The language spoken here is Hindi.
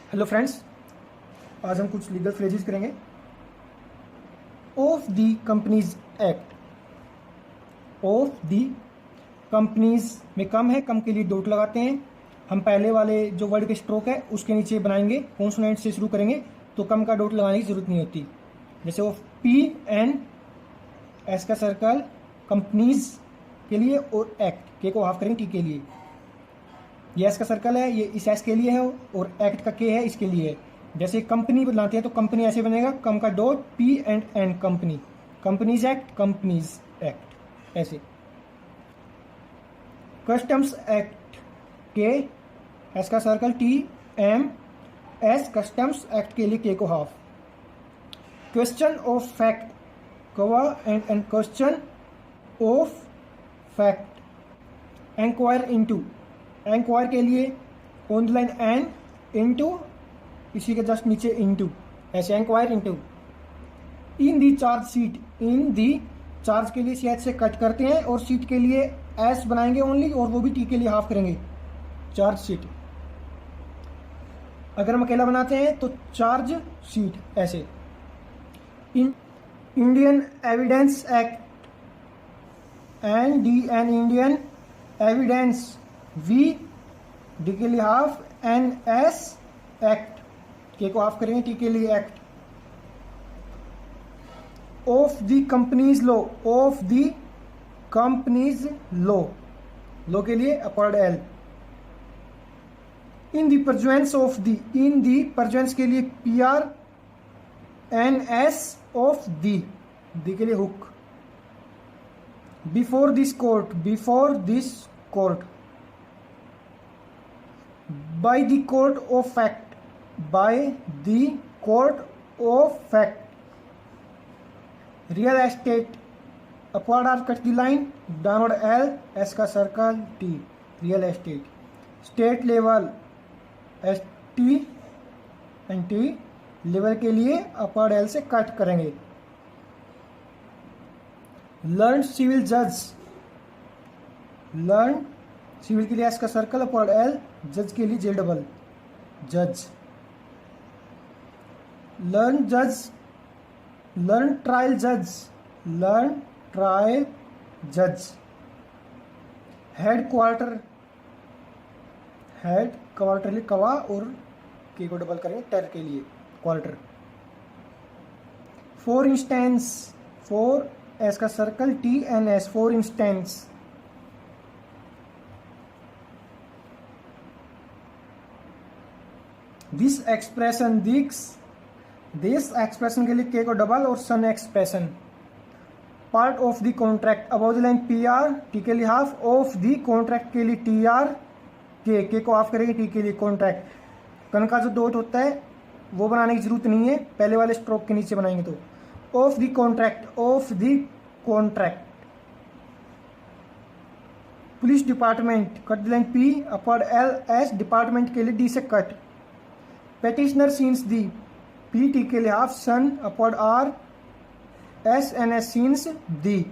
हेलो फ्रेंड्स, आज हम कुछ लीगल फ्रेजेस करेंगे। Of the companies act. Of the companies में कम है, कम के लिए डॉट लगाते हैं। हम पहले वाले जो वर्ड के स्ट्रोक है उसके नीचे बनाएंगे, कॉन्सोनेंट से शुरू करेंगे तो कम का डॉट लगाने की जरूरत नहीं होती। जैसे ऑफ पी एन एस का सर्कल कंपनीज के लिए और एक्ट के को हाफ करेंगे टी के लिए। ये एस का सर्कल है, ये इस एस के लिए है और एक्ट का के है इसके लिए है। जैसे कंपनी बनाते हैं तो कंपनी ऐसे बनेगा, कम का dot P and N company, companies act ऐसे। कस्टम्स एक्ट के एस का circle T M S, customs act के लिए के को हाफ। क्वेश्चन ऑफ फैक्ट कवा and question of fact. Inquire into, inquire के लिए on the line N, into इसी के जस्ट नीचे इनटू, ऐसे inquire into. In the charge sheet, in the charge के लिए सी एच से कट करते हैं और शीट के लिए एस बनाएंगे ओनली, और वो भी टी के लिए हाफ करेंगे। चार्ज शीट अगर हम अकेला बनाते हैं तो चार्ज शीट ऐसे। Indian evidence act N D N, Indian evidence V D के लिए हाफ, एन एस एक्ट के को हाफ करेंगे, टी के लिए act. Of the companies law, of the companies law, law के लिए upward L. In the pursuance of the, in the pursuance के लिए P R N S of the के लिए hook. Before this court, before this court. By the court of fact, by the court of fact. Real estate, upward R cut the line, downward L, S का circle T, real estate. State level, S T and T, level के लिए upward L से कट करेंगे। Learned civil judge, learned civil के लिए S का सर्कल अपवर्ड L, जज के लिए J डबल, जज। लर्न जज, लर्न ट्रायल जज, लर्न ट्रायल जज। हेड क्वार्टर, हेड क्वार्टर लिए कवा और के को डबल करेंगे टर के लिए quarter. For instance, for S का circle T N S, for instance. This expression, this expression के लिए के को डबल और sun expression. Part of the contract, about the line P R, T के लिए हाफ, ऑफ द कॉन्ट्रैक्ट के लिए टी आर, के को हाफ करेंगे टी के लिए कॉन्ट्रैक्ट। कन का जो डॉट होता है वो बनाने की जरूरत नहीं है, पहले वाले स्ट्रोक के नीचे बनाएंगे तो। Of the contract, of the contract. Police department, cut the line P upward L S, department के लिए डी से cut. Petitioner signs the, P T के लिए half, sun upward R, S N S signs दी।